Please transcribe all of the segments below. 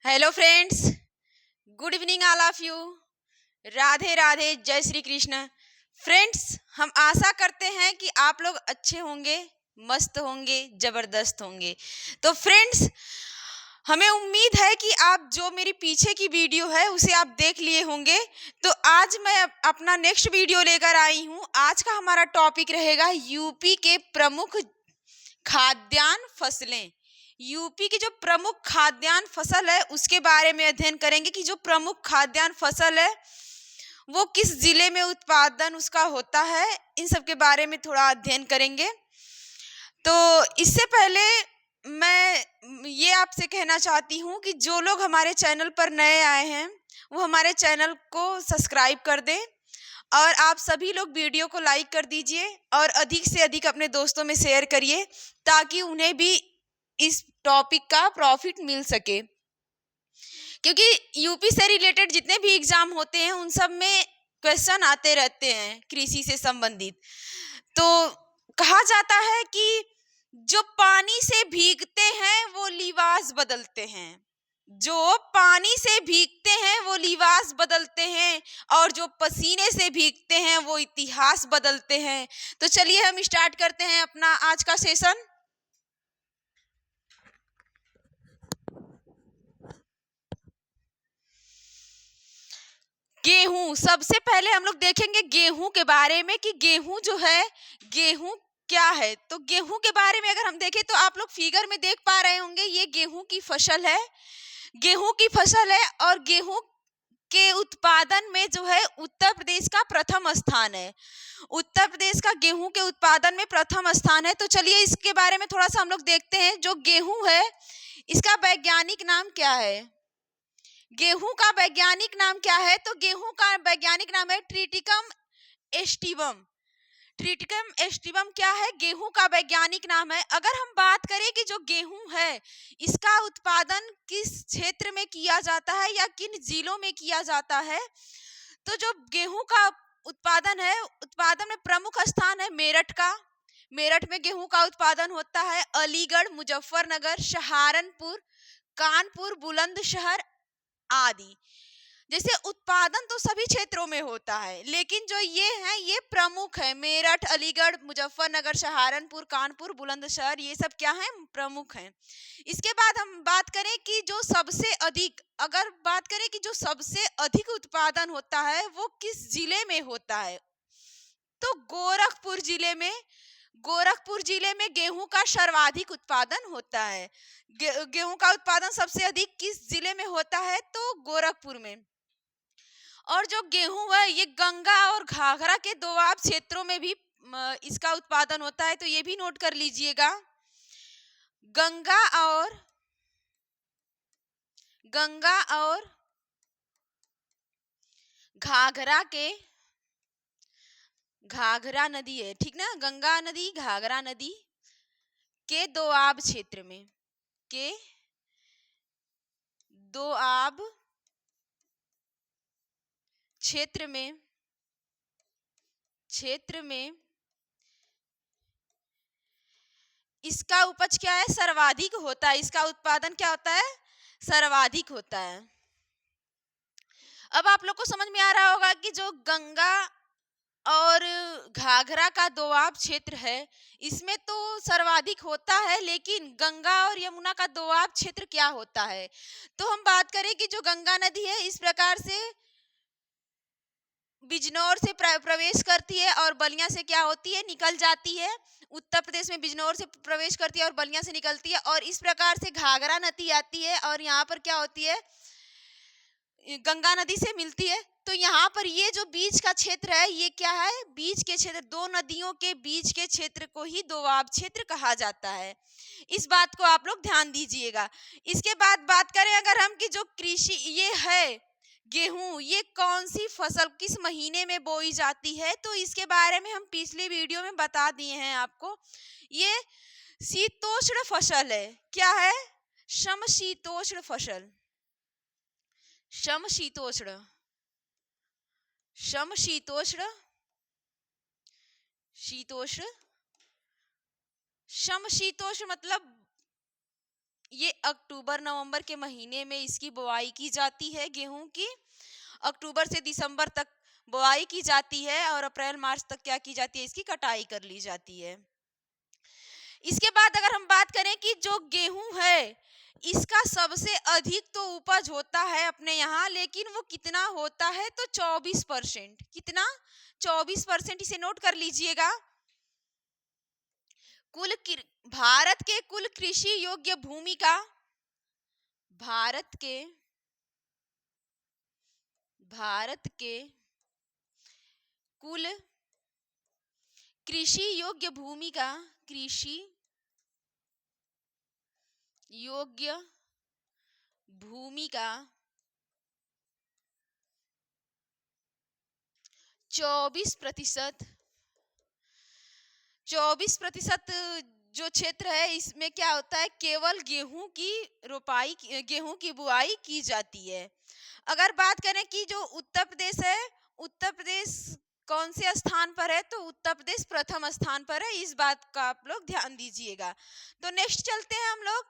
Hello friends, good evening all of you. Radhe Radhe, जय Shri Krishna. Friends, हम आशा करते हैं कि आप लोग अच्छे होंगे, मस्त होंगे, जबरदस्त होंगे। तो फ्रेंड्स, हमें उम्मीद है कि आप जो मेरी पीछे की वीडियो है उसे आप देख लिए होंगे। तो आज मैं अपना नेक्स्ट वीडियो लेकर आई हूँ। आज का हमारा टॉपिक रहेगा यूपी के प्रमुख खाद्यान्न फसलें। यूपी की जो प्रमुख खाद्यान्न फसल है उसके बारे में अध्ययन करेंगे कि जो प्रमुख खाद्यान्न फसल है वो किस जिले में उत्पादन उसका होता है। इन सब के बारे में थोड़ा अध्ययन करेंगे। तो इससे पहले मैं ये आपसे कहना चाहती हूँ कि जो लोग हमारे चैनल पर नए आए हैं वो हमारे चैनल को सब्सक्राइब कर दें और आप सभी लोग वीडियो को लाइक कर दीजिए और अधिक से अधिक अपने दोस्तों में शेयर करिए ताकि उन्हें भी इस टॉपिक का प्रॉफिट मिल सके। क्योंकि यूपी से रिलेटेड जितने भी एग्जाम होते हैं उन सब में क्वेश्चन आते रहते हैं कृषि से संबंधित। तो कहा जाता है कि जो पानी से भीगते हैं वो लिबास बदलते हैं, जो पानी से भीगते हैं वो लिबास बदलते हैं और जो पसीने से भीगते हैं वो इतिहास बदलते हैं। तो चलिए हम स्टार्ट करते हैं अपना आज का सेशन। गेहूं, सबसे पहले हम लोग देखेंगे गेहूं के बारे में कि गेहूं जो है, गेहूं क्या है। तो गेहूं के बारे में अगर हम देखें तो आप लोग फिगर में देख पा रहे होंगे, ये गेहूं की फसल है। गेहूं की फसल है और गेहूं के उत्पादन में जो है उत्तर प्रदेश का प्रथम स्थान है। उत्तर प्रदेश का गेहूं के उत्पादन में प्रथम स्थान है। तो चलिए इसके बारे में थोड़ा सा हम लोग देखते हैं। जो गेहूं है इसका वैज्ञानिक नाम क्या है? गेहूं का वैज्ञानिक नाम क्या है? तो गेहूं का वैज्ञानिक नाम है ट्रिटिकम एस्टिवम। ट्रिटिकम एस्टिवम क्या है? गेहूं का वैज्ञानिक नाम है। अगर हम बात करें कि जो गेहूं है इसका उत्पादन किस क्षेत्र में किया जाता है या किन जिलों में किया जाता है, तो जो गेहूं का उत्पादन है, उत्पादन में प्रमुख स्थान है मेरठ का। मेरठ में गेहूं का उत्पादन होता है। अलीगढ़, मुजफ्फरनगर, सहारनपुर, कानपुर, बुलंदशहर आदि। जैसे उत्पादन तो सभी क्षेत्रों में होता है लेकिन जो ये है ये प्रमुख है। मेरठ, अलीगढ़, मुजफ्फरनगर, सहारनपुर, कानपुर, बुलंदशहर, ये सब क्या है? प्रमुख हैं। इसके बाद हम बात करें कि जो सबसे अधिक, अगर बात करें कि जो सबसे अधिक उत्पादन होता है वो किस जिले में होता है, तो गोरखपुर जिले में। गोरखपुर जिले में गेहूं का सर्वाधिक उत्पादन होता है। गेहूं का उत्पादन सबसे अधिक किस जिले में होता है? तो गोरखपुर में। और जो गेहूं है ये गंगा और घाघरा के दोआब क्षेत्रों में भी इसका उत्पादन होता है। तो ये भी नोट कर लीजिएगा। गंगा और घाघरा के, घाघरा नदी है, ठीक ना, गंगा नदी, घाघरा नदी के दोआब क्षेत्र में, के दोआब क्षेत्र में इसका उपज क्या है? सर्वाधिक होता है। इसका उत्पादन क्या होता है? सर्वाधिक होता है। अब आप लोग को समझ में आ रहा होगा कि जो गंगा और घाघरा का दोआब क्षेत्र है इसमें तो सर्वाधिक होता है, लेकिन गंगा और यमुना का दोआब क्षेत्र क्या होता है? तो हम बात करें कि जो गंगा नदी है इस प्रकार से बिजनौर से प्रवेश करती है और बलिया से क्या होती है? निकल जाती है। उत्तर प्रदेश में बिजनौर से प्रवेश करती है और बलिया से निकलती है और इस प्रकार से घाघरा नदी आती है और यहाँ पर क्या होती है? गंगा नदी से मिलती है। तो यहाँ पर ये जो बीच का क्षेत्र है ये क्या है? बीच के क्षेत्र, दो नदियों के बीच के क्षेत्र को ही दोआब क्षेत्र कहा जाता है। इस बात को आप लोग ध्यान दीजिएगा। इसके बाद बात करें अगर हम कि जो कृषि ये है गेहूं, ये कौन सी फसल किस महीने में बोई जाती है, तो इसके बारे में हम पिछले वीडियो में बता दिए हैं आपको। ये शीतोष्ण फसल है। क्या है? समशीतोष्ण फसल। समशीतोष्ण, समशीतोष्ण, शीतोष्ण, समशीतोष्ण मतलब ये अक्टूबर नवंबर के महीने में इसकी बुआई की जाती है गेहूं की। अक्टूबर से दिसंबर तक बुआई की जाती है और अप्रैल मार्च तक क्या की जाती है, इसकी कटाई कर ली जाती है। इसके बाद अगर हम बात करें कि जो गेहूं है इसका सबसे अधिक तो उपज होता है अपने यहाँ, लेकिन वो कितना होता है तो 24%। कितना? 24%। इसे नोट कर लीजिएगा। भारत के कुल कृषि योग्य भूमि का, भारत के कुल कृषि योग्य भूमि का, कृषि योग्य भूमि का 24%, 24% जो क्षेत्र है इसमें क्या होता है, केवल गेहूं की रोपाई, गेहूं की बुआई की जाती है। अगर बात करें कि जो उत्तर प्रदेश है, उत्तर प्रदेश कौन से स्थान पर है, तो उत्तर प्रदेश प्रथम स्थान पर है। इस बात का आप लोग ध्यान दीजिएगा। तो नेक्स्ट चलते हैं हम लोग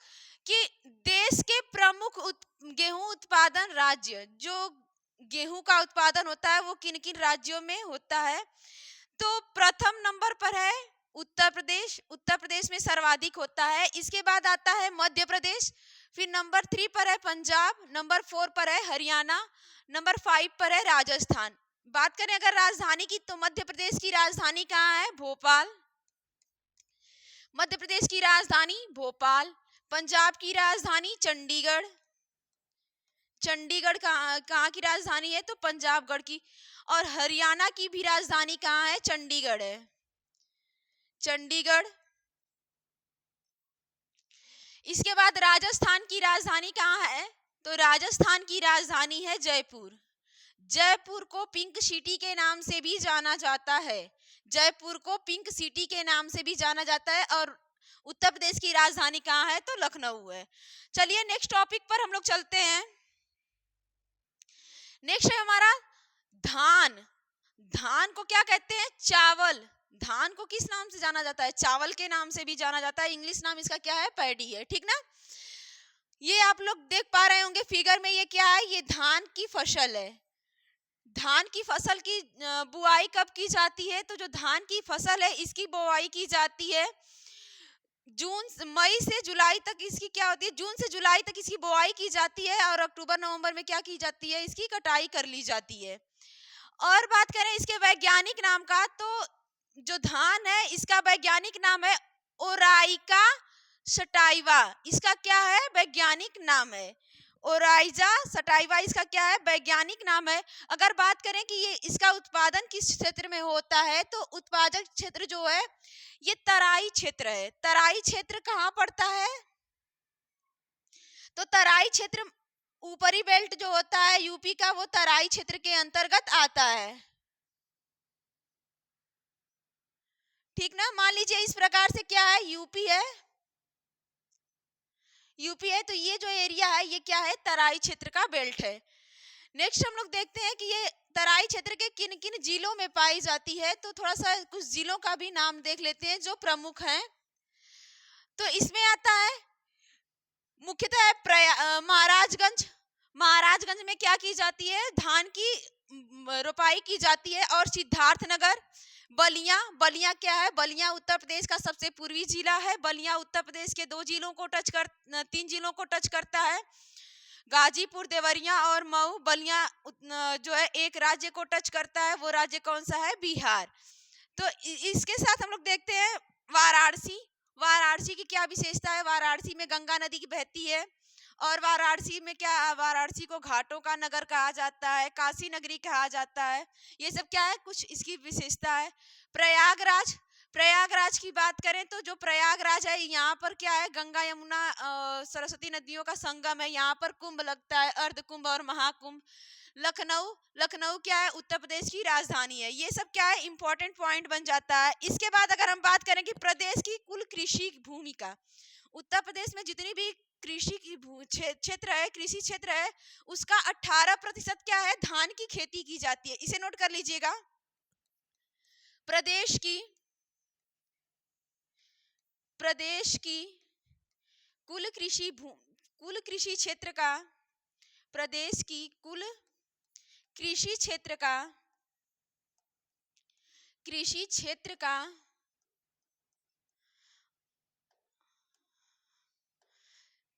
कि देश के प्रमुख गेहूं उत्पादन राज्य, जो गेहूं का उत्पादन होता है वो किन किन राज्यों में होता है। तो प्रथम नंबर पर है उत्तर प्रदेश, उत्तर प्रदेश में सर्वाधिक होता है। इसके बाद आता है मध्य प्रदेश, फिर नंबर 3 पर है पंजाब, नंबर 4 पर है हरियाणा, नंबर 5 पर है राजस्थान। बात करें अगर राजधानी की, तो मध्य प्रदेश की राजधानी कहाँ है, भोपाल। मध्य प्रदेश की राजधानी भोपाल। पंजाब की राजधानी चंडीगढ़। चंडीगढ़ कहाँ की राजधानी है, तो पंजाबगढ़ की। और हरियाणा की भी राजधानी कहाँ है, चंडीगढ़ है, चंडीगढ़। इसके बाद राजस्थान की राजधानी कहाँ है, तो राजस्थान की राजधानी है जयपुर। जयपुर को पिंक सिटी के नाम से भी जाना जाता है, जयपुर को पिंक सिटी के नाम से भी जाना जाता है। और उत्तर प्रदेश की राजधानी कहाँ है, तो लखनऊ है। चलिए नेक्स्ट टॉपिक पर हम लोग चलते हैं। नेक्स्ट है हमारा धान। धान को क्या कहते हैं, चावल। धान को किस नाम से जाना जाता है, चावल के नाम से भी जाना जाता है। इंग्लिश नाम इसका क्या है, पैडी है, ठीक ना। ये आप लोग देख पा रहे होंगे फिगर में, ये क्या है, ये धान की फसल है। धान की फसल की बुआई कब की जाती है, तो जो धान की फसल है इसकी बुआई की जाती है मई से जुलाई तक। इसकी क्या होती है, जून से जुलाई तक इसकी बुआई की जाती है और अक्टूबर नवंबर में क्या की जाती है, इसकी कटाई कर ली जाती है। और बात करें इसके वैज्ञानिक नाम का, तो जो धान है इसका वैज्ञानिक नाम है ओराइका सटाइवा। इसका क्या है, वैज्ञानिक नाम है ओराइजा सटाइवा, इसका क्या है, वैज्ञानिक नाम है। अगर बात करें कि ये इसका उत्पादन किस क्षेत्र में होता है, तो उत्पादक क्षेत्र जो है ये तराई क्षेत्र है। तराई क्षेत्र कहाँ पड़ता है, तो तराई क्षेत्र ऊपरी बेल्ट जो होता है यूपी का, वो तराई क्षेत्र के अंतर्गत आता है, ठीक ना। मान लीजिए इस प्रकार से क्या है, यूपी है, यूपी है, तो ये जो एरिया है ये क्या है, तराई क्षेत्र का बेल्ट है। नेक्स्ट हम लोग देखते हैं कि ये तराई क्षेत्र के किन किन जिलों में पाई जाती है, तो थोड़ा सा कुछ जिलों का भी नाम देख लेते हैं जो प्रमुख हैं। तो इसमें आता है मुख्यतः महाराजगंज। महाराजगंज में क्या की जाती है, धान की रोपाई की जाती है। और सिद्धार्थनगर, बलिया। बलिया क्या है, बलिया उत्तर प्रदेश का सबसे पूर्वी जिला है। बलिया उत्तर प्रदेश के 3 जिलों को टच करता है, गाजीपुर, देवरिया और मऊ। बलिया जो है एक राज्य को टच करता है, वो राज्य कौन सा है, बिहार। तो इसके साथ हम लोग देखते हैं वाराणसी। वाराणसी की क्या विशेषता है, वाराणसी में गंगा नदी की बहती है। और वाराणसी में क्या, वाराणसी को घाटों का नगर कहा जाता है, काशी नगरी कहा जाता है। ये सब क्या है, कुछ इसकी विशेषता है। प्रयागराज, प्रयागराज की बात करें तो जो प्रयागराज है यहाँ पर क्या है, गंगा यमुना सरस्वती नदियों का संगम है। यहाँ पर कुंभ लगता है, अर्ध कुंभ और महाकुंभ। लखनऊ, लखनऊ क्या है, उत्तर प्रदेश की राजधानी है। ये सब क्या है, इंपॉर्टेंट पॉइंट बन जाता है। इसके बाद अगर हम बात करें कि प्रदेश की कुल कृषि भूमि का, उत्तर प्रदेश में जितनी भी कृषि की क्षेत्र है, कृषि क्षेत्र है, उसका 18% क्या है, धान की खेती की जाती है। इसे नोट कर लीजिएगा। प्रदेश की कुल कृषि क्षेत्र का, प्रदेश की कुल कृषि क्षेत्र का, कृषि क्षेत्र का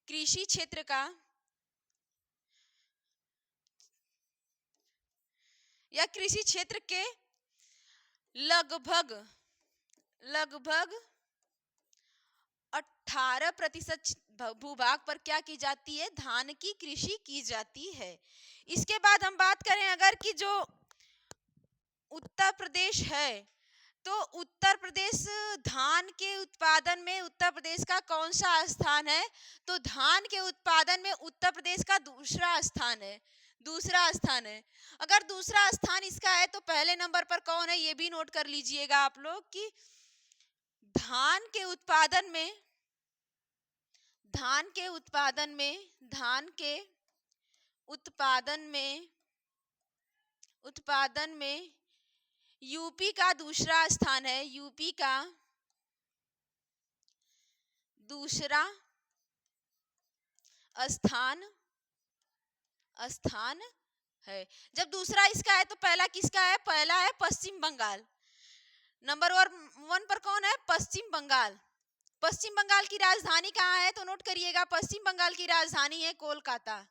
कृषि क्षेत्र का या कृषि क्षेत्र के लगभग लगभग 18% भूभाग पर क्या की जाती है, धान की कृषि की जाती है। इसके बाद हम बात करें अगर कि जो उत्तर प्रदेश है, तो उत्तर प्रदेश धान के उत्पादन में उत्तर प्रदेश का कौन सा स्थान है, तो धान के उत्पादन में उत्तर प्रदेश का दूसरा स्थान है, दूसरा स्थान है। अगर दूसरा स्थान इसका है तो पहले नंबर पर कौन है ये भी नोट कर लीजिएगा आप लोग कि धान के उत्पादन में, धान के उत्पादन में, धान के उत्पादन में, उत्पादन में यूपी का दूसरा स्थान है, यूपी का दूसरा स्थान स्थान है। जब दूसरा इसका है तो पहला किसका है, पहला है पश्चिम बंगाल। नंबर 1 पर कौन है, पश्चिम बंगाल। पश्चिम बंगाल की राजधानी कहाँ है, तो नोट करिएगा, पश्चिम बंगाल की राजधानी है कोलकाता।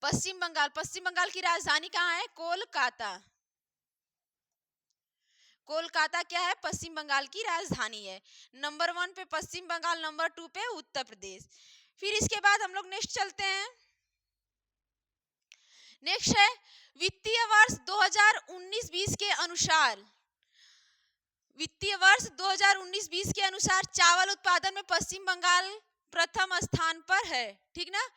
पश्चिम बंगाल की राजधानी कहाँ है, कोलकाता। कोलकाता क्या है, पश्चिम बंगाल की राजधानी है। नंबर 1 पे पश्चिम बंगाल, नंबर 2 पे उत्तर प्रदेश। फिर इसके बाद हम लोग नेक्स्ट चलते हैं। नेक्स्ट है वित्तीय वर्ष 2019-20 के अनुसार, वित्तीय वर्ष 2019-20 के अनुसार चावल उत्पादन में पश्चिम बंगाल प्रथम स्थान पर है, ठीक ना।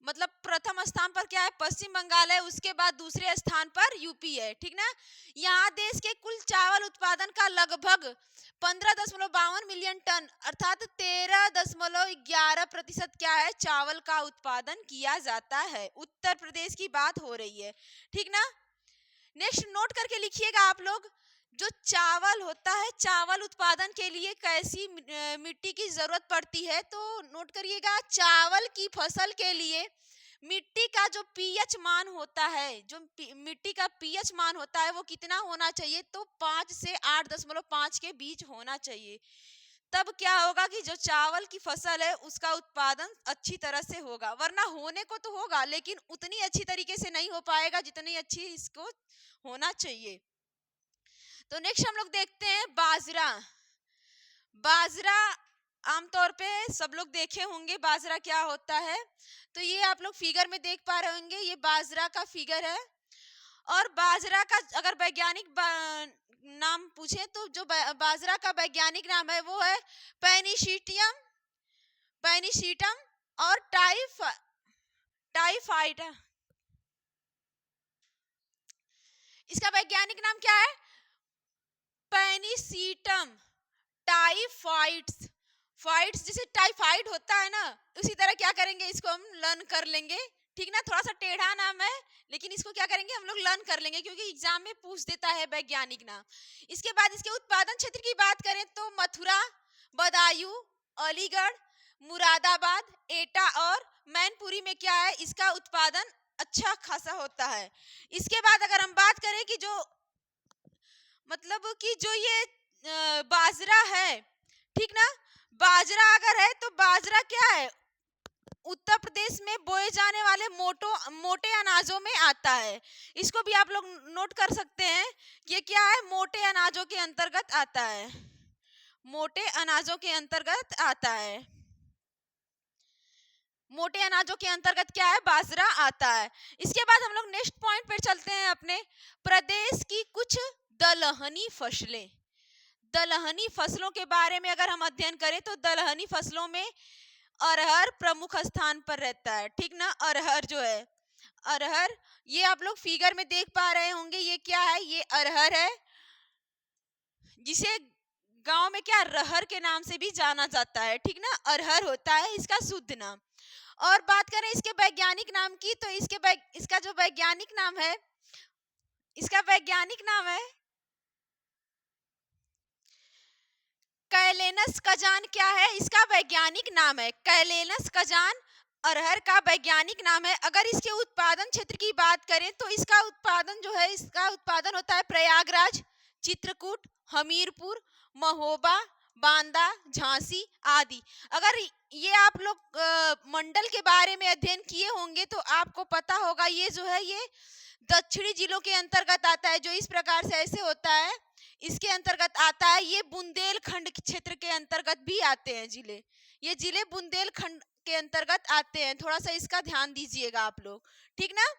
मतलब प्रथम स्थान पर क्या है, पश्चिम बंगाल है, उसके बाद दूसरे स्थान पर यूपी है, ठीक ना। यहाँ देश के कुल चावल उत्पादन का लगभग 15.52 मिलियन टन अर्थात 13.11% क्या है, चावल का उत्पादन किया जाता है। उत्तर प्रदेश की बात हो रही है, ठीक ना। नेक्स्ट नोट करके लिखिएगा आप लोग, जो चावल होता है, चावल उत्पादन के लिए कैसी मिट्टी की जरूरत पड़ती है, तो नोट करिएगा, चावल की फसल के लिए मिट्टी का जो पीएच मान होता है, जो मिट्टी का पीएच मान होता है वो कितना होना चाहिए, तो 5 से 8.5 के बीच होना चाहिए। तब क्या होगा कि जो चावल की फसल है उसका उत्पादन अच्छी तरह से होगा, वरना होने को तो होगा लेकिन उतनी अच्छी तरीके से नहीं हो पाएगा जितनी अच्छी इसको होना चाहिए। तो नेक्स्ट हम लोग देखते हैं बाजरा। बाजरा आमतौर पे सब लोग देखे होंगे बाजरा क्या होता है, तो ये आप लोग फिगर में देख पा रहे होंगे, ये बाजरा का फिगर है। और बाजरा का अगर वैज्ञानिक नाम पूछे तो जो बाजरा का वैज्ञानिक नाम है वो है पेनिसिटियम, पेनिसिटम और टाइफाइड। इसका वैज्ञानिक नाम क्या है, पेनिसिटम टाइफाइड्स। फाइट्स जैसे टाइफाइड होता है ना, उसी तरह क्या करेंगे, इसको हम लर्न कर लेंगे, ठीक ना। थोड़ा सा टेढ़ा नाम है लेकिन इसको क्या करेंगे, हम लोग लर्न कर लेंगे क्योंकि एग्जाम में पूछ देता है वैज्ञानिक नाम। इसके बाद इसके उत्पादन क्षेत्र की बात करें तो मथुरा, बदायूं, अलीगढ़, मुरादाबाद, एटा और मैनपुरी में क्या है, इसका उत्पादन अच्छा खासा होता है। इसके बाद अगर हम बात करें कि जो मतलब कि जो ये बाजरा है, ठीक ना, बाजरा अगर है तो बाजरा क्या है, उत्तर प्रदेश में बोए जाने वाले मोटे अनाजों में आता है। इसको भी आप लोग नोट कर सकते हैं, ये क्या है, मोटे अनाजों के अंतर्गत आता है, मोटे अनाजों के अंतर्गत आता है, मोटे अनाजों के अंतर्गत क्या है, बाजरा आता है। इसके बाद हम लोग नेक्स्ट पॉइंट पर चलते हैं अपने, प्रदेश की कुछ दलहनी फसलें। दलहनी फसलों के बारे में अगर हम अध्ययन करें तो दलहनी फसलों में अरहर प्रमुख स्थान पर रहता है, ठीक ना। अरहर जो है, अरहर ये आप लोग फिगर में देख पा रहे होंगे, ये क्या है, ये अरहर है, जिसे गांव में क्या रहर के नाम से भी जाना जाता है, ठीक ना। अरहर होता है इसका शुद्ध नाम। और बात करें इसके वैज्ञानिक नाम की तो इसका जो वैज्ञानिक नाम है, इसका वैज्ञानिक नाम है कैलेनस कजान क्या है? इसका वैज्ञानिक नाम है कैलेनस कजान। अरहर का वैज्ञानिक नाम है। अगर इसके उत्पादन क्षेत्र की बात करें तो इसका उत्पादन जो है, इसका उत्पादन होता है प्रयागराज, चित्रकूट, हमीरपुर, महोबा, बांदा, झांसी आदि। अगर ये आप लोग मंडल के बारे में अध्ययन किए होंगे तो आपको पता होगा ये जो है ये दक्षिणी जिलों के अंतर्गत आता है। जो इस प्रकार से ऐसे होता है, इसके अंतर्गत आता है। ये बुंदेलखंड क्षेत्र के अंतर्गत भी आते हैं जिले। ये जिले बुंदेलखंड के अंतर्गत आते हैं। थोड़ा सा इसका ध्यान दीजिएगा आप लोग, ठीक ना।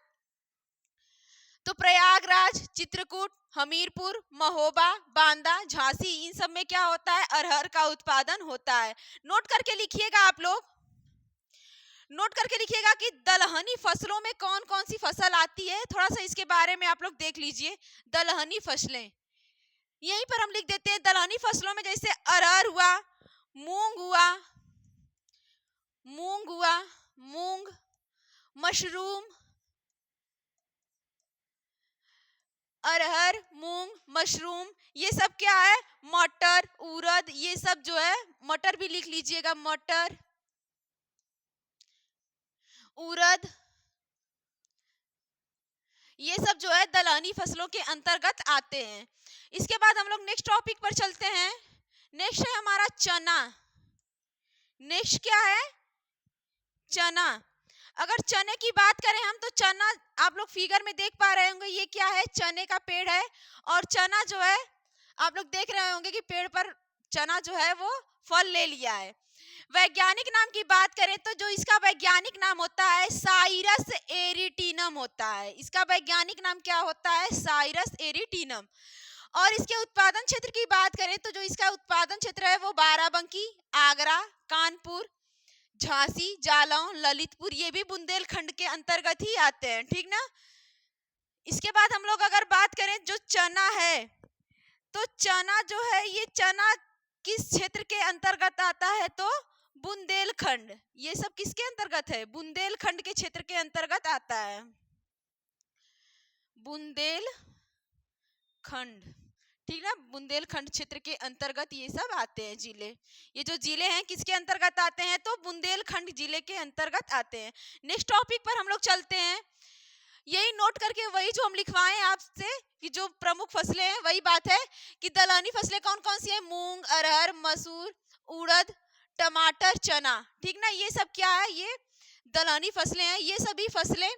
तो प्रयागराज, चित्रकूट, हमीरपुर, महोबा, बांदा, झांसी, इन सब में क्या होता है? अरहर का उत्पादन होता है। नोट करके लिखिएगा आप लोग, नोट करके लिखिएगा कि दलहनी फसलों में कौन कौन सी फसल आती है। थोड़ा सा इसके बारे में आप लोग देख लीजिए। दलहनी फसलें यहीं पर हम लिख देते हैं। दलहनी फसलों में जैसे अरहर हुआ, मूंग हुआ, मूंग, मशरूम, अरहर, मूंग, मशरूम, ये सब क्या है? मटर, उड़द, ये सब जो है, मटर भी लिख लीजिएगा, मटर, उड़द, ये सब जो है दलहनी फसलों के अंतर्गत आते हैं। इसके बाद हम लोग नेक्स्ट टॉपिक पर चलते हैं। नेक्स्ट है हमारा चना। नेक्स्ट क्या है? चना। अगर चने की बात करें हम तो चना आप लोग फिगर में देख पा रहे होंगे, ये क्या है? चने का पेड़ है। और चना जो है आप लोग देख रहे होंगे कि पेड़ पर चना जो है वो फल ले लिया है। वैज्ञानिक नाम की बात करें तो जो इसका वैज्ञानिक नाम होता है साइरस एरिटिनम होता है। इसका वैज्ञानिक नाम क्या होता है? Cyrus arietinum. और इसके उत्पादन क्षेत्र की बात करें तो जो इसका उत्पादन क्षेत्र है वो बाराबंकी, आगरा, कानपुर, झांसी, जालौन, ललितपुर, ये भी बुंदेलखंड के अंतर्गत ही आते हैं, ठीक ना। इसके बाद हम लोग अगर बात करें जो चना है तो चना जो है ये चना किस क्षेत्र के अंतर्गत आता है? तो बुंदेलखंड। ये सब किसके अंतर्गत है? बुंदेलखंड के क्षेत्र के अंतर्गत आता है, बुंदेलखंड, ठीक ना। बुंदेलखंड क्षेत्र के अंतर्गत ये सब आते हैं जिले। ये जो जिले हैं किसके अंतर्गत आते हैं? तो बुंदेलखंड जिले के अंतर्गत आते हैं। नेक्स्ट टॉपिक पर हम लोग चलते हैं। यही नोट करके वही जो हम लिखवाएं आपसे कि जो प्रमुख फसलें हैं वही बात है कि दलहनी फसलें कौन कौन सी है? मूंग, अरहर, मसूर, उड़द, टमाटर, चना, ठीक ना। ये सब क्या है? ये दलहनी फसलें हैं। ये सभी फसलें,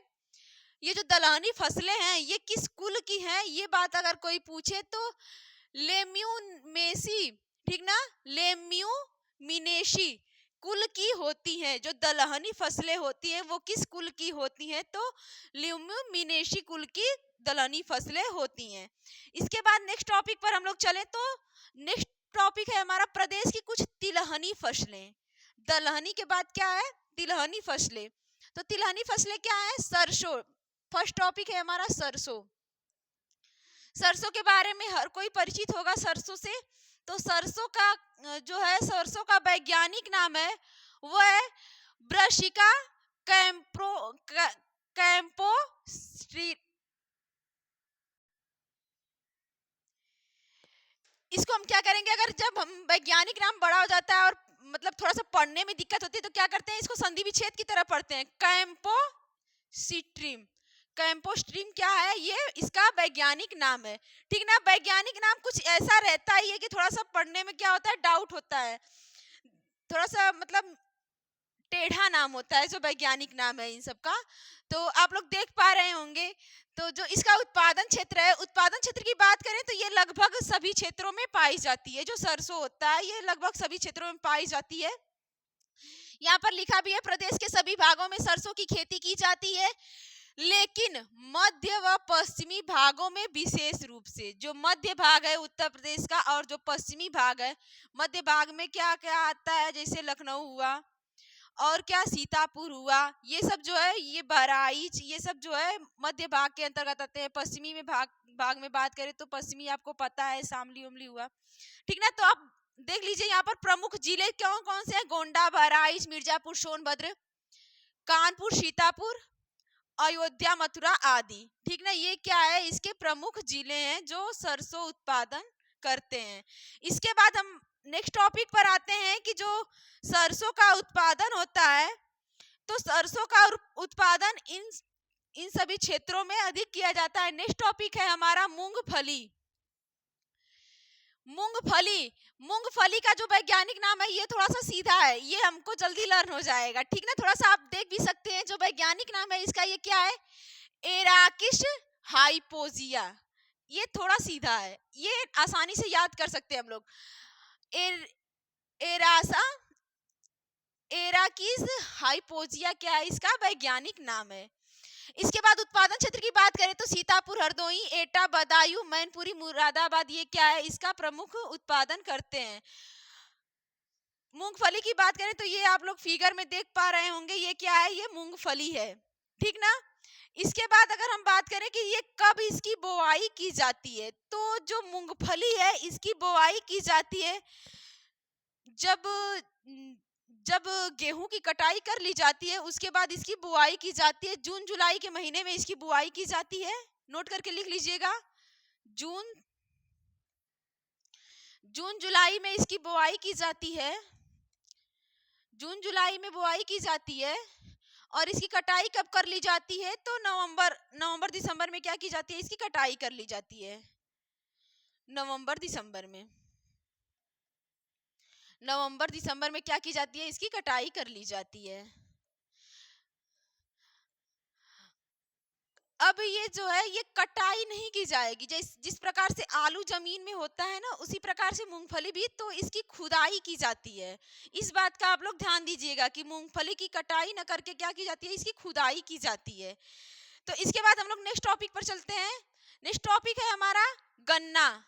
ये जो दलहनी फसलें हैं ये किस कुल की हैं? ये बात अगर कोई पूछे तो लेम्यूमेसी, ठीक ना, लेम्यूमिनेसी कुल की होती हैं। जो दलहनी फसलें होती हैं वो किस कुल की होती हैं? तो लेम्यूमिनेसी कुल की दलहनी फसलें होती हैं। इसके बाद नेक्स्ट टॉपिक पर हम लोग चले तो नेक्स्ट टॉपिक है हमारा प्रदेश की कुछ तिलहनी फसलें। दलहनी के बाद क्या है? तिलहनी फसलें। तो तिलहनी फसलें क्या है? सरसों। फर्स्ट टॉपिक है हमारा सरसों। सरसों के बारे में हर कोई परिचित होगा सरसों से। तो सरसों का जो है, सरसों का वैज्ञानिक नाम है वो है ब्रासिका कैम्पोस्ट्री। इसको हम क्या करेंगे? अगर जब हम वैज्ञानिक नाम बड़ा हो जाता है और मतलब थोड़ा सा पढ़ने में दिक्कत होती है तो क्या करते हैं? इसको संधि विच्छेद की तरह पढ़ते हैं। कैम्पोस्ट्रीम। कैम्पोस्ट्रीम क्या है? ये इसका वैज्ञानिक नाम है, ठीक ना। वैज्ञानिक नाम कुछ ऐसा रहता ही है कि थोड़ा सा पढ़ने में क्या होता है? डाउट होता है, थोड़ा सा मतलब टेढ़ा नाम होता है जो वैज्ञानिक नाम है इन सब का। तो आप लोग देख पा रहे होंगे। तो जो इसका उत्पादन क्षेत्र है, उत्पादन क्षेत्र की बात करें तो ये लगभग सभी क्षेत्रों में पाई जाती है। जो सरसों होता है ये लगभग सभी क्षेत्रों में पाई जाती है। यहाँ पर लिखा भी है प्रदेश के सभी भागों में सरसों की खेती की जाती है, लेकिन मध्य व पश्चिमी भागों में विशेष रूप से। जो मध्य भाग है उत्तर प्रदेश का और जो पश्चिमी भाग है, मध्य भाग में क्या क्या आता है? जैसे लखनऊ हुआ और क्या सीतापुर हुआ, ये सब जो है, ये बहराइच, ये सब जो है मध्य भाग के अंतर्गत आते हैं। पश्चिमी में भाग में बात करें तो पश्चिमी आपको पता है शामली उमली हुआ, ठीक ना। तो आप देख लीजिए यहाँ पर प्रमुख जिले कौन कौन से हैं? गोंडा, बहराइच, मिर्जापुर, सोनभद्र, कानपुर, सीतापुर, अयोध्या, मथुरा आदि, ठीक ना। ये क्या है? इसके प्रमुख जिले हैं जो सरसों उत्पादन करते हैं। इसके बाद हम नेक्स्ट टॉपिक पर आते हैं कि जो सरसों का उत्पादन होता है, तो सरसों का उत्पादन इन सभी क्षेत्रों में अधिक किया जाता है। नेक्स्ट टॉपिक है हमारा मूंगफली। मूंगफली मूंगफली का जो वैज्ञानिक नाम है ये थोड़ा सा सीधा है, ये हमको जल्दी लर्न हो जाएगा, ठीक ना। थोड़ा सा आप देख भी सकते हैं, जो वैज्ञानिक नाम है इसका ये क्या है, एराकिस हाइपोजिया। ये थोड़ा सीधा है, ये आसानी से याद कर सकते हैं हम लोग। एर, एरासा एराकिस हाइपोजिया क्या है, इसका वैज्ञानिक नाम है। इसके बाद उत्पादन क्षेत्र की बात करें तो सीतापुर, हरदोई, एटा, बदायूं, मैनपुरी, मुरादाबाद ये क्या है, इसका प्रमुख उत्पादन करते हैं। मूंगफली की बात करें तो ये आप लोग फिगर में देख पा रहे होंगे, ये क्या है, ये मूंगफली है, ठीक ना। इसके बाद अगर हम बात करें कि ये कब इसकी बुआई की जाती है, तो जो मूंगफली है इसकी बुआई की जाती है जब जब गेहूं की कटाई कर ली जाती है, उसके बाद इसकी बुआई की जाती है। जून जुलाई के महीने में इसकी बुआई की जाती है, नोट करके लिख लीजिएगा। जून जून जुलाई में इसकी बुआई की जाती है, जून जुलाई में बुआई की जाती है। और इसकी कटाई कब कर ली जाती है, तो नवंबर दिसंबर में क्या की जाती है, इसकी कटाई कर ली जाती है। नवंबर दिसंबर में क्या की जाती है, इसकी कटाई कर ली जाती है। अब ये जो है ये कटाई नहीं की जाएगी, जिस प्रकार से आलू जमीन में होता है ना, उसी प्रकार से मूंगफली भी, तो इसकी खुदाई की जाती है। इस बात का आप लोग ध्यान दीजिएगा कि मूंगफली की कटाई न करके क्या की जाती है, इसकी खुदाई की जाती है। तो इसके बाद हम लोग नेक्स्ट टॉपिक पर चलते हैं। नेक्स्ट टॉपिक है हमारा गन्ना।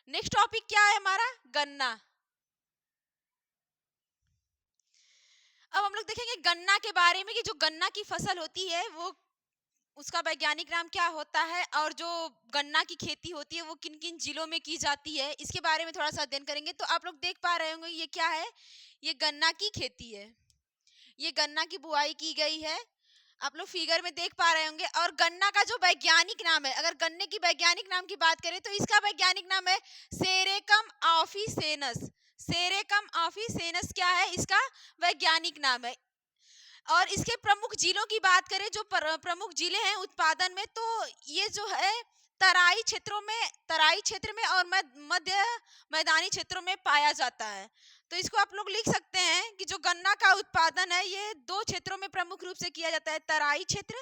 नेक्स्ट टॉपिक क्या है हमारा, गन्ना। अब हम लोग देखेंगे गन्ना के बारे में कि जो गन्ना की फसल होती है वो उसका वैज्ञानिक नाम क्या होता है, और जो गन्ना की खेती होती है वो किन किन जिलों में की जाती है, इसके बारे में थोड़ा सा अध्ययन करेंगे। तो आप लोग देख पा रहे होंगे ये क्या है, ये गन्ना की खेती है, ये गन्ना की बुआई की गई है, आप लोग फिगर में देख पा रहे होंगे। और गन्ना का जो वैज्ञानिक नाम है, अगर गन्ने की वैज्ञानिक नाम की बात करें तो इसका वैज्ञानिक नाम है सेरेकम ऑफिसेनस। सेरेकम ऑफिसेनस क्या है, इसका वैज्ञानिक नाम है। और इसके प्रमुख जिलों की बात करें, जो प्रमुख जिले हैं उत्पादन में, तो ये जो है तराई क्षेत्र में और मध्य मैदानी क्षेत्रों में पाया जाता है। तो इसको आप लोग लिख सकते हैं कि जो गन्ना का उत्पादन है ये दो क्षेत्रों में प्रमुख रूप से किया जाता है, तराई क्षेत्र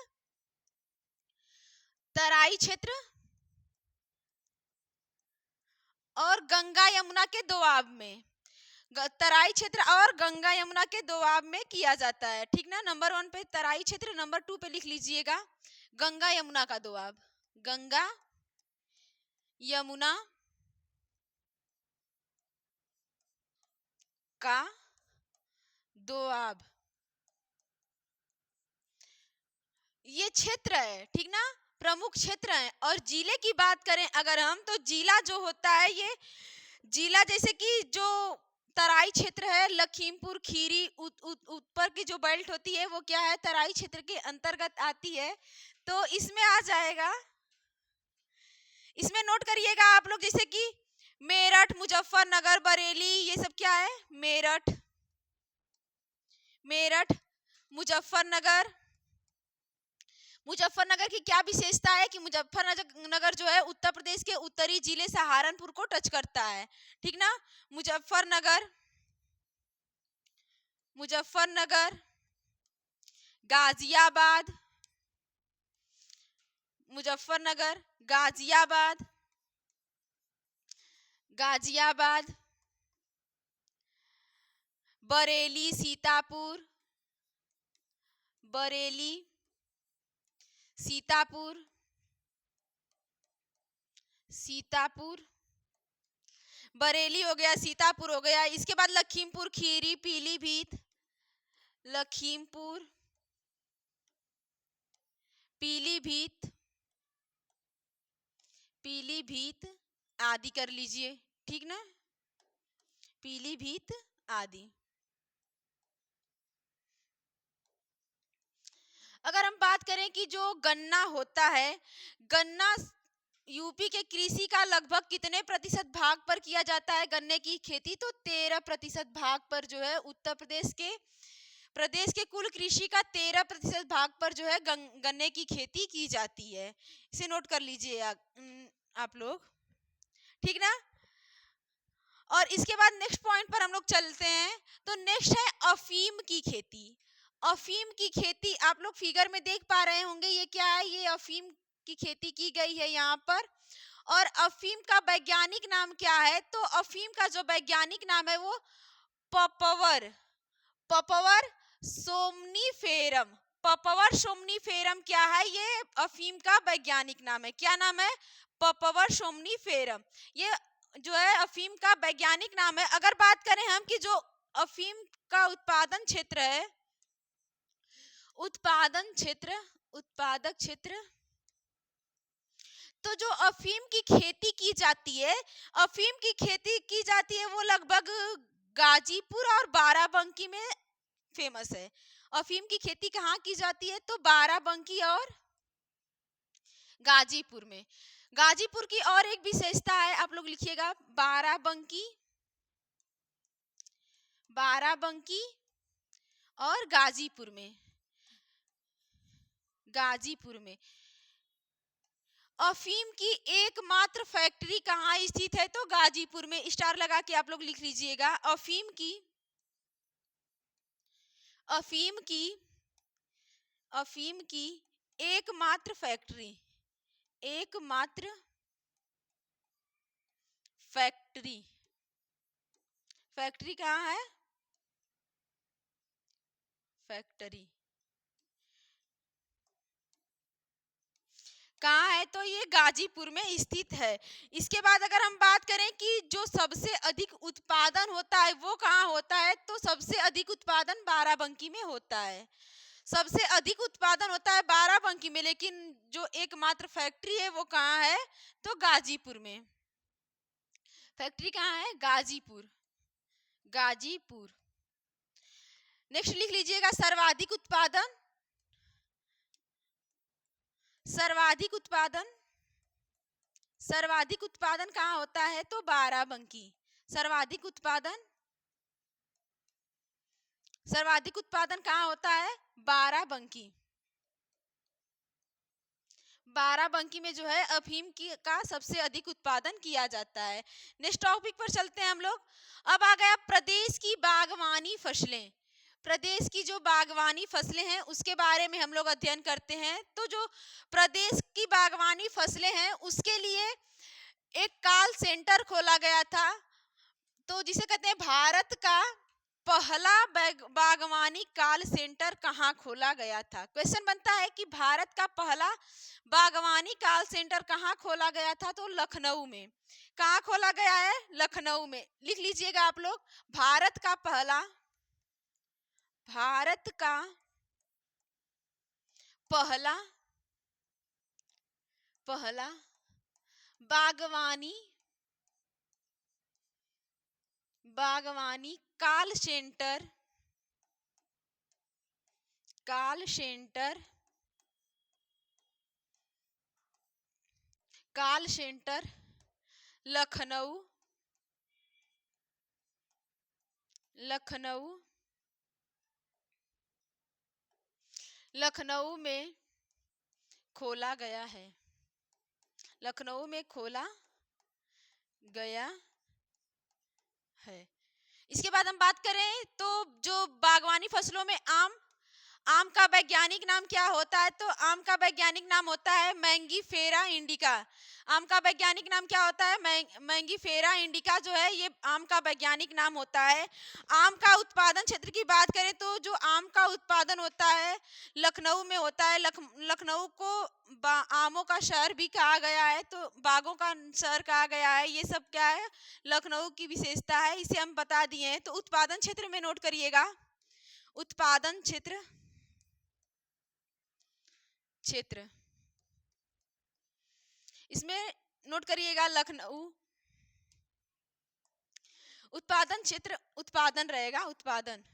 और गंगा यमुना के दोआब में। तराई क्षेत्र और गंगा यमुना के दोआब में किया जाता है, ठीक ना। नंबर 1 पे तराई क्षेत्र, नंबर 2 पे लिख लीजिएगा गंगा यमुना का दोआब। गंगा यमुना का दोआब ये क्षेत्र है, ठीक ना, प्रमुख क्षेत्र है। और जिले की बात करें अगर हम, तो जिला जो होता है, ये जिला जैसे कि जो तराई क्षेत्र है, लखीमपुर खीरी ऊपर की जो बेल्ट होती है वो क्या है, तराई क्षेत्र के अंतर्गत आती है, तो इसमें आ जाएगा। इसमें नोट करिएगा आप लोग, जैसे कि मेरठ, मुजफ्फरनगर, बरेली, ये सब क्या है, मेरठ मुजफ्फरनगर। मुजफ्फरनगर की क्या विशेषता है कि मुजफ्फरनगर जो है उत्तर प्रदेश के उत्तरी जिले सहारनपुर को टच करता है, ठीक ना। मुजफ्फरनगर गाजियाबाद, मुजफ्फरनगर गाजियाबाद, बरेली, सीतापुर, बरेली हो गया, सीतापुर हो गया। इसके बाद लखीमपुर खीरी, पीलीभीत आदि कर लीजिए, ठीक ना, पीलीभीत आदि। अगर हम बात करें कि जो गन्ना होता है, गन्ना यूपी के कृषि का लगभग कितने प्रतिशत भाग पर किया जाता है गन्ने की खेती? तो 13% भाग पर जो है उत्तर प्रदेश के कुल कृषि का 13% भाग पर जो है गन्ने की खेती की जाती है। इसे नोट कर लीजिए आप लोग, ठीक ना। और इसके बाद नेक्स्ट पॉइंट पर हम लोग चलते हैं। तो नेक्स्ट है अफीम की खेती। अफीम की खेती आप लोग फिगर में देख पा रहे होंगे, ये क्या है? ये अफीम की खेती की गई है यहाँ पर। और अफीम का वैज्ञानिक नाम क्या है? तो अफीम का जो वैज्ञानिक नाम है वो पपवर पपवर सोमनीफेरम। पपवर सोमनीफेरम क्या है? ये अफीम का वैज्ञानिक नाम है। क्या नाम है? पपवर सोमनीफेरम। ये जो है अफीम का वैज्ञानिक नाम है। अगर बात करें हम कि जो अफीम का उत्पादन क्षेत्र है, उत्पादक क्षेत्र, तो जो अफीम की खेती की जाती है, अफीम की खेती की जाती है वो लगभग गाजीपुर और बाराबंकी में फेमस है। अफीम की खेती कहाँ की जाती है? तो बाराबंकी और गाजीपुर में। गाजीपुर की और एक विशेषता है, आप लोग लिखिएगा, बाराबंकी और गाजीपुर में अफीम की एकमात्र फैक्ट्री कहाँ स्थित है? तो गाजीपुर में। स्टार लगा के आप लोग लिख लीजिएगा। अफीम की एकमात्र फैक्ट्री कहाँ है? फैक्ट्री कहाँ है? तो ये गाजीपुर में स्थित है। इसके बाद अगर हम बात करें कि जो सबसे अधिक उत्पादन होता है वो कहाँ होता है? तो सबसे अधिक उत्पादन बाराबंकी में होता है। सबसे अधिक उत्पादन होता है बाराबंकी में, लेकिन जो एकमात्र फैक्ट्री है वो कहाँ है? तो गाजीपुर में। फैक्ट्री कहाँ है? गाजीपुर। नेक्स्ट लिख लीजिएगा, सर्वाधिक उत्पादन कहाँ होता है? तो बाराबंकी। सर्वाधिक उत्पादन कहाँ होता है? बाराबंकी में जो है अफीम का सबसे अधिक उत्पादन किया जाता है। नेक्स्ट टॉपिक पर चलते हैं हम लोग। अब आ गया प्रदेश की बागवानी फसलें। प्रदेश की जो बागवानी फसलें हैं उसके बारे में हम लोग अध्ययन करते हैं। तो जो प्रदेश की बागवानी फसलें हैं उसके लिए एक कॉल सेंटर खोला गया था, तो जिसे कहते हैं भारत का पहला बागवानी कॉल सेंटर कहाँ खोला गया था? क्वेश्चन बनता है कि भारत का पहला बागवानी कॉल सेंटर कहाँ खोला गया था? तो लखनऊ में। कहाँ खोला गया है? लखनऊ में। लिख लीजिएगा आप लोग, भारत का पहला बागवानी कॉल सेंटर लखनऊ में खोला गया है। लखनऊ में खोला गया है। इसके बाद हम बात करें तो जो बागवानी फसलों में आम का वैज्ञानिक नाम क्या होता है? तो आम का वैज्ञानिक नाम होता है मैंगीफेरा इंडिका। आम का वैज्ञानिक नाम क्या होता है? मैंगीफेरा इंडिका जो है ये आम का वैज्ञानिक नाम होता है। आम का उत्पादन क्षेत्र की बात करें तो जो आम का उत्पादन होता है लखनऊ में होता है। लखनऊ को आमों का शहर भी कहा गया है, तो बागों का शहर कहा गया है। ये सब क्या है? लखनऊ की विशेषता है, इसे हम बता दिए हैं। तो उत्पादन क्षेत्र में नोट करिएगा, उत्पादन क्षेत्र इसमें नोट करिएगा लखनऊ। उत्पादन क्षेत्र उत्पादन रहेगा, उत्पादन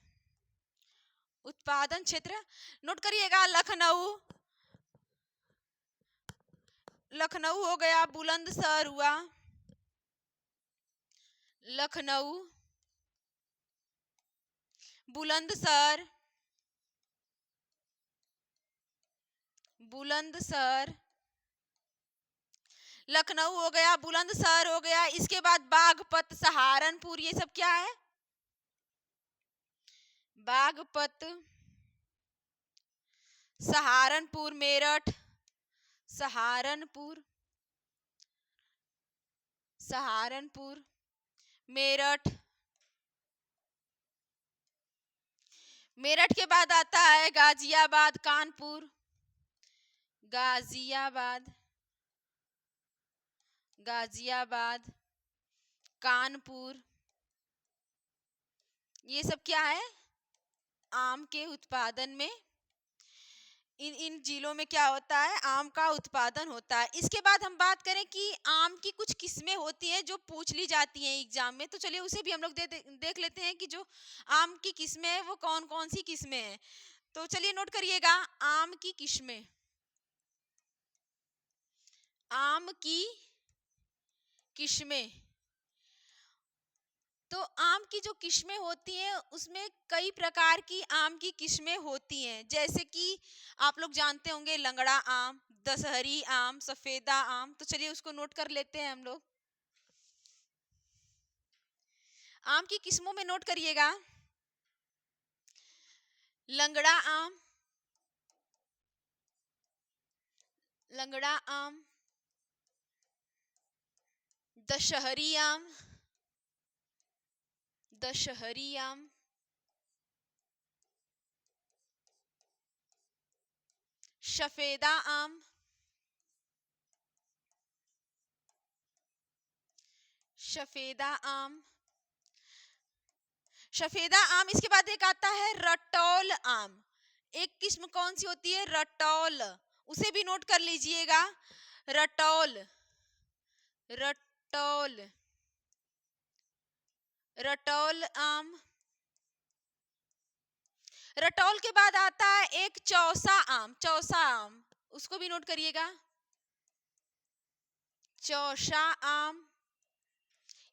क्षेत्र नोट करिएगा लखनऊ। लखनऊ हो गया, बुलंदशहर हुआ, लखनऊ, बुलंदशहर, बुलंदशहर, लखनऊ हो गया, बुलंदशहर हो गया। इसके बाद बागपत, सहारनपुर, ये सब क्या है? बागपत, सहारनपुर, मेरठ, सहारनपुर, सहारनपुर, मेरठ, मेरठ के बाद आता है गाजियाबाद, कानपुर, गाजियाबाद, गाजियाबाद, कानपुर, ये सब क्या है? आम के उत्पादन में इन जिलों में क्या होता है? आम का उत्पादन होता है। इसके बाद हम बात करें कि आम की कुछ किस्में होती हैं जो पूछ ली जाती हैं एग्जाम में, तो चलिए उसे भी हम लोग देख लेते हैं कि जो आम की किस्में हैं वो कौन कौन सी किस्में हैं। तो चलिए नोट करिएगा, आम की किस्में, आम की किस्में। तो आम की जो किस्में होती हैं उसमें कई प्रकार की आम की किस्में होती हैं, जैसे कि आप लोग जानते होंगे लंगड़ा आम, दशहरी आम, सफेदा आम। तो चलिए उसको नोट कर लेते हैं हम लोग। आम की किस्मों में नोट करिएगा, लंगड़ा आम, लंगड़ा आम, दशहरी आम, दशहरी आम, सफेदा आम, सफेदा आम, सफेदा आम। इसके बाद एक आता है रटौल आम। एक किस्म कौन सी होती है? रटौल, उसे भी नोट कर लीजिएगा, रटौल, रटौल, रटौल आम। रटौल के बाद आता है एक चौसा आम, चौसा आम, उसको भी नोट करिएगा, चौसा आम।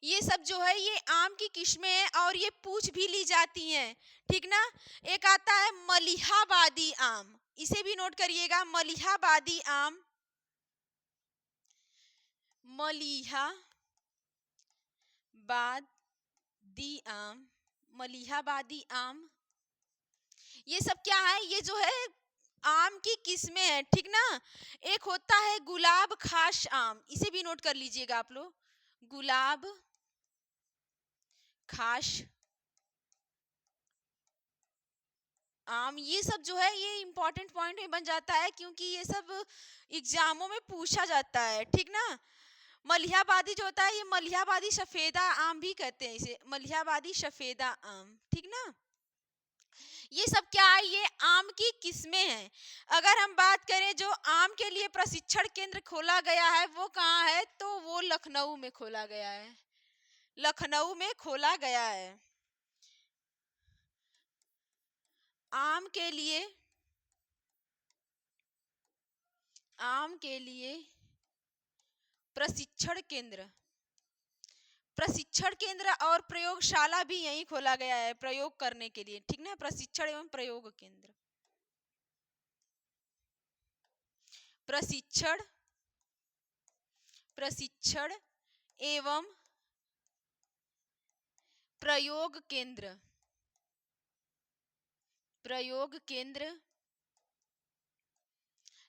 ये सब जो है ये आम की किस्में हैं और ये पूछ भी ली जाती हैं, ठीक ना। एक आता है मलिहाबादी आम, इसे भी नोट करिएगा, मलिहाबादी आम, मलिहाबादी आम, मलिहाबादी आम। ये सब क्या है? ये जो है आम की किस्में हैं, ठीक ना। एक होता है गुलाब खास आम, इसे भी नोट कर लीजिएगा आप लोग, गुलाब खास आम। ये सब जो है ये इंपॉर्टेंट पॉइंट में बन जाता है क्योंकि ये सब एग्जामों में पूछा जाता है, ठीक ना। मलिहाबादी जो होता है ये मलिहाबादी सफेदा आम भी कहते हैं इसे, मलिहाबादी सफेदा आम, ठीक ना। ये सब क्या है? ये आम की किस्में हैं। अगर हम बात करें जो आम के लिए प्रशिक्षण केंद्र खोला गया है वो कहाँ है? तो वो लखनऊ में खोला गया है, लखनऊ में खोला गया है। आम के लिए, आम के लिए प्रशिक्षण केंद्र, प्रशिक्षण केंद्र और प्रयोगशाला भी यहीं खोला गया है प्रयोग करने के लिए, ठीक ना। प्रशिक्षण एवं प्रयोग केंद्र, प्रशिक्षण, प्रशिक्षण एवं प्रयोग केंद्र, प्रयोग केंद्र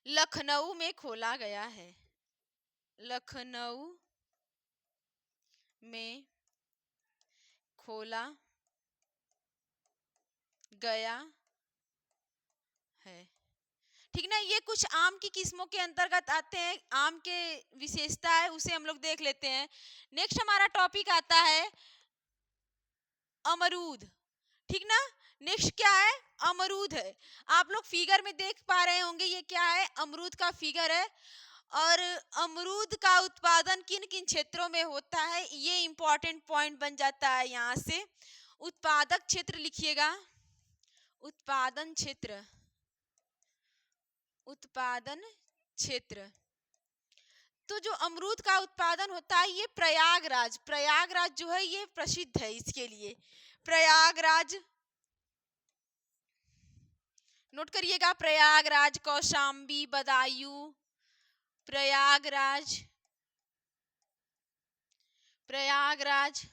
लखनऊ में खोला गया है, लखनऊ में खोला गया है, ठीक ना। ये कुछ आम की किस्मों के अंतर्गत आते हैं, आम के विशेषता है उसे हम लोग देख लेते हैं। नेक्स्ट हमारा टॉपिक आता है अमरूद, ठीक ना। नेक्स्ट क्या है? अमरूद है। आप लोग फिगर में देख पा रहे होंगे ये क्या है? अमरूद का फिगर है। और अमरूद का उत्पादन किन किन क्षेत्रों में होता है ये इंपॉर्टेंट पॉइंट बन जाता है। यहाँ से उत्पादक क्षेत्र लिखिएगा, उत्पादन क्षेत्र, उत्पादन क्षेत्र तो जो अमरूद का उत्पादन होता है ये प्रयागराज, प्रयागराज जो है ये प्रसिद्ध है इसके लिए। प्रयागराज नोट करिएगा, प्रयागराज, कौशाम्बी, बदायूं, प्रयागराज, प्रयागराज,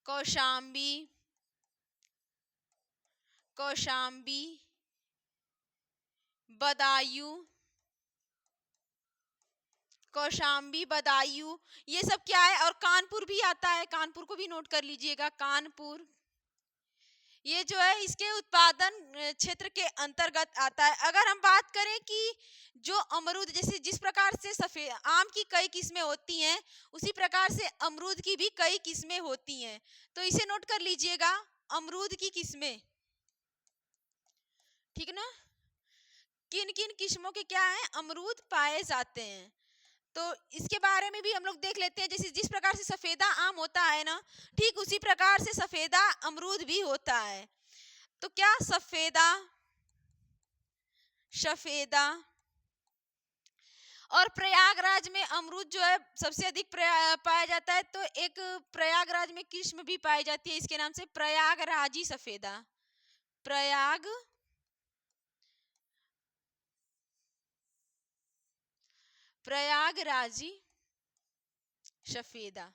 कौशाम्बी, कौशाम्बी, बदायूं, कौशाम्बी, बदायूं, ये सब क्या है। और कानपुर भी आता है, कानपुर को भी नोट कर लीजिएगा, कानपुर ये जो है इसके उत्पादन क्षेत्र के अंतर्गत आता है। अगर हम बात करें कि जो अमरूद, जैसे जिस प्रकार से सफेद आम की कई किस्में होती हैं, उसी प्रकार से अमरूद की भी कई किस्में होती हैं। तो इसे नोट कर लीजिएगा, अमरूद की किस्में, ठीक ना। किन किन किस्मों के क्या है, अमरूद पाए जाते हैं। तो इसके बारे में भी हम लोग देख लेते हैं। जैसे जिस प्रकार से सफेदा आम होता है ना, ठीक उसी प्रकार से सफेदा अमरूद भी होता है। तो क्या सफेदा, सफेदा और प्रयागराज में अमरूद जो है सबसे अधिक पाया जाता है। तो एक प्रयागराज में किस्म भी पाई जाती है, इसके नाम से प्रयागराजी सफेदा, प्रयागराजी सफेदा,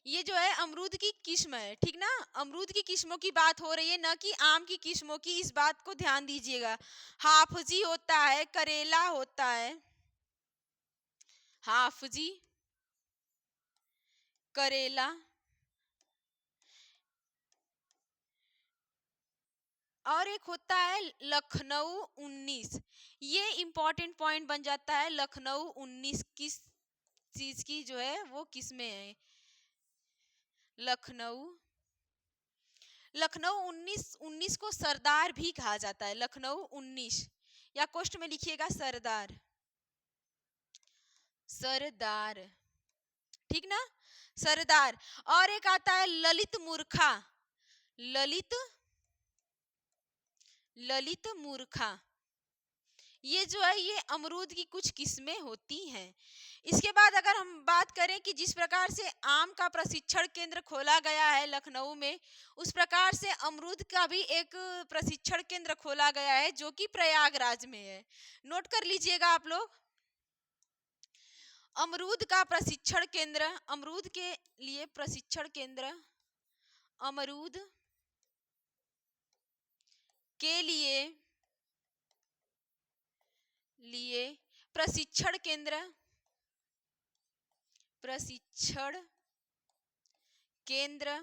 ये जो है अमरूद की किस्म है, ठीक ना। अमरूद की किस्मों की बात हो रही है, न कि आम की किस्मों की, इस बात को ध्यान दीजिएगा। हाफजी होता है, करेला होता है, हाफजी, करेला, और एक होता है लखनऊ 19। ये इंपॉर्टेंट पॉइंट बन जाता है। लखनऊ 19 किस चीज की जो है वो किस्में हैं। लखनऊ, लखनऊ 19 को सरदार भी कहा जाता है। लखनऊ 19 या कोष्ट में लिखिएगा सरदार, सरदार, ठीक ना, सरदार। और एक आता है ललित मूर्खा, ललित, ललित मूर्खा, ये जो है ये अमरूद की कुछ किस्में होती हैं। इसके बाद अगर हम बात करें कि जिस प्रकार से आम का प्रशिक्षण केंद्र खोला गया है लखनऊ में, उस प्रकार से अमरूद का भी एक प्रशिक्षण केंद्र खोला गया है जो कि प्रयागराज में है। नोट कर लीजिएगा आप लोग, अमरूद का प्रशिक्षण केंद्र, अमरूद के लिए प्रशिक्षण केंद्र, अमरूद के लिए प्रशिक्षण केंद्र, प्रशिक्षण केंद्र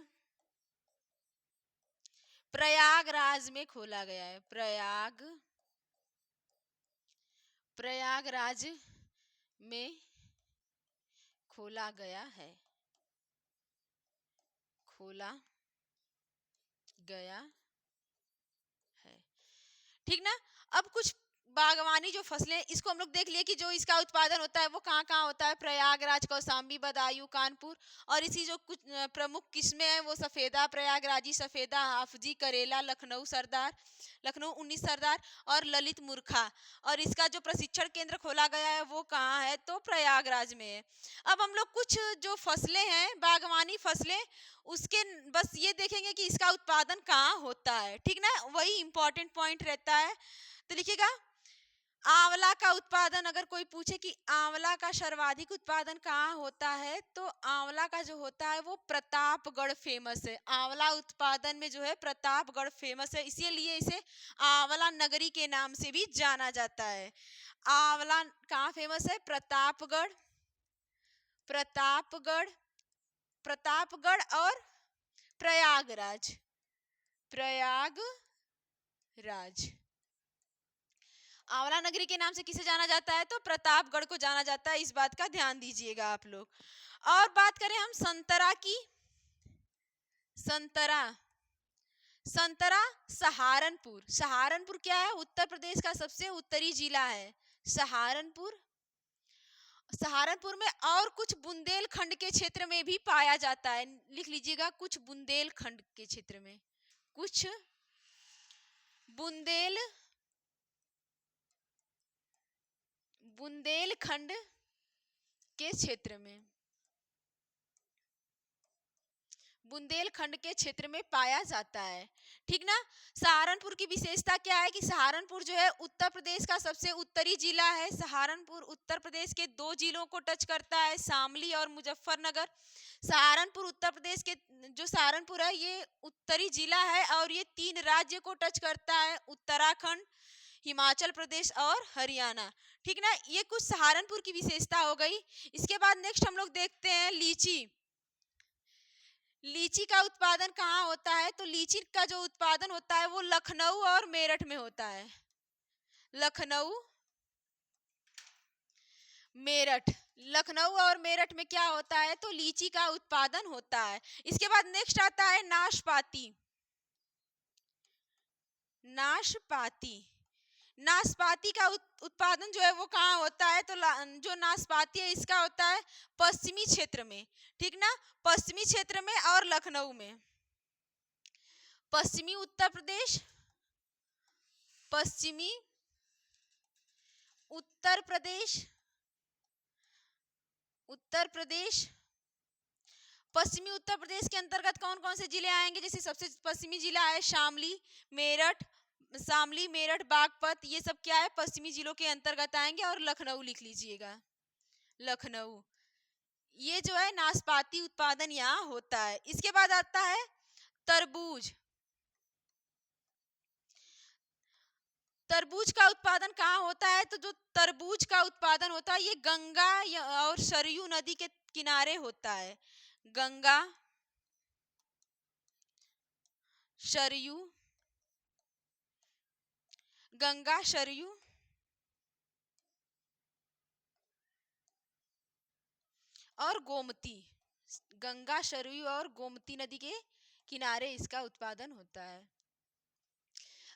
प्रयागराज में खोला गया है। प्रयागराज में खोला गया है, खोला गया है, ठीक ना। अब कुछ बागवानी जो फसलें, इसको हम लोग देख लिए कि जो इसका उत्पादन होता है वो कहाँ कहाँ होता है, प्रयागराज, कौशाम्बी, बदायूं, कानपुर। और इसी जो कुछ प्रमुख किस्में हैं वो सफेदा, प्रयागराजी सफेदा, हाफजी, करेला, लखनऊ सरदार, लखनऊ 19 सरदार और ललित मूर्खा। और इसका जो प्रशिक्षण केंद्र खोला गया है वो कहाँ है, तो प्रयागराज में है। अब हम लोग कुछ जो फसलें हैं, बागवानी फसलें, उसके बस ये देखेंगे कि इसका उत्पादन कहाँ होता है, ठीक ना, वही इंपॉर्टेंट पॉइंट रहता है। तो लिखिएगा, आंवला का उत्पादन, अगर कोई पूछे कि आंवला का सर्वाधिक उत्पादन कहाँ होता है, तो आंवला का जो होता है वो प्रतापगढ़ फेमस है। आंवला उत्पादन में जो है प्रतापगढ़ फेमस है, इसीलिए इसे आंवला नगरी के नाम से भी जाना जाता है। आंवला कहाँ फेमस है, प्रतापगढ़, प्रतापगढ़, प्रतापगढ़ और प्रयागराज, प्रयागराज। आंवला नगरी के नाम से किसे जाना जाता है, तो प्रतापगढ़ को जाना जाता है। इस बात का ध्यान दीजिएगा आप लोग। और बात करें हम संतरा की, संतरा, संतरा सहारनपुर, सहारनपुर क्या है, उत्तर प्रदेश का सबसे उत्तरी जिला है सहारनपुर। सहारनपुर में और कुछ बुंदेलखंड के क्षेत्र में भी पाया जाता है। लिख लीजिएगा, कुछ बुंदेलखंड के क्षेत्र में, कुछ बुंदेलखंड के क्षेत्र में, बुंदेलखंड के क्षेत्र में पाया जाता है। ठीक ना। सहारनपुर की विशेषता क्या है कि सहारनपुर जो है उत्तर प्रदेश का सबसे उत्तरी जिला है। सहारनपुर उत्तर प्रदेश के 2 जिलों को टच करता है, शामली और मुजफ्फरनगर। सहारनपुर उत्तर प्रदेश के जो सहारनपुर है ये उत्तरी जिला है और ये 3 राज्य को टच करता है, उत्तराखंड, हिमाचल प्रदेश और हरियाणा। ठीक ना। ये कुछ सहारनपुर की विशेषता हो गई। इसके बाद नेक्स्ट हम लोग देखते हैं लीची। लीची का उत्पादन कहाँ होता है? तो लीची का जो उत्पादन होता है वो लखनऊ और मेरठ में होता है। लखनऊ, मेरठ, लखनऊ और मेरठ में क्या होता है? तो लीची का उत्पादन होता है। इसके बाद नेक्स्ट आता है नाशपाती। नाशपाती, नाशपाती का उत्पादन जो है वो कहाँ होता है? तो जो नाशपाती है इसका होता है पश्चिमी क्षेत्र में। ठीक ना। पश्चिमी क्षेत्र में और लखनऊ में। पश्चिमी उत्तर प्रदेश, पश्चिमी उत्तर प्रदेश, उत्तर प्रदेश, पश्चिमी उत्तर प्रदेश के अंतर्गत कौन कौन से जिले आएंगे? जैसे सबसे पश्चिमी जिला है शामली, मेरठ, शामली, मेरठ, बागपत, ये सब क्या है? पश्चिमी जिलों के अंतर्गत आएंगे। और लखनऊ लिख लीजिएगा, लखनऊ। ये जो है नाशपाती उत्पादन यहाँ होता है। इसके बाद आता है तरबूज। तरबूज का उत्पादन कहाँ होता है? तो जो तरबूज का उत्पादन होता है ये गंगा और सरयू नदी के किनारे होता है। गंगा, सरयू, गंगा, सरयू और गोमती, गंगा, सरयू और गोमती नदी के किनारे इसका उत्पादन होता है।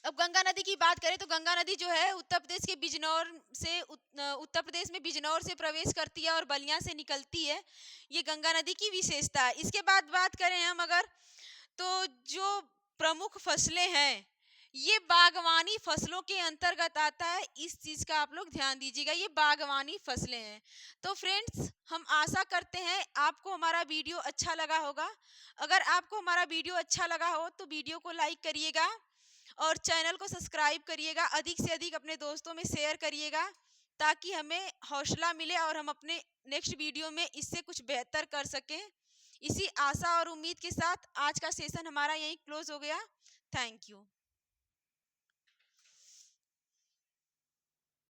अब गंगा नदी की बात करें तो गंगा नदी जो है उत्तर प्रदेश के बिजनौर से उत्तर प्रदेश में बिजनौर से प्रवेश करती है और बलिया से निकलती है। ये गंगा नदी की विशेषता है। इसके बाद बात करें हम अगर, तो जो प्रमुख फसलें हैं ये बागवानी फसलों के अंतर्गत आता है। इस चीज का आप लोग ध्यान दीजिएगा, ये बागवानी फसलें हैं। तो फ्रेंड्स हम आशा करते हैं आपको हमारा वीडियो अच्छा लगा होगा। अगर आपको हमारा वीडियो अच्छा लगा हो तो वीडियो को लाइक करिएगा और चैनल को सब्सक्राइब करिएगा। अधिक से अधिक अपने दोस्तों में शेयर करिएगा ताकि हमें हौसला मिले और हम अपने नेक्स्ट वीडियो में इससे कुछ बेहतर कर सकें। इसी आशा और उम्मीद के साथ आज का सेशन हमारा यहीं क्लोज हो गया। Thank you.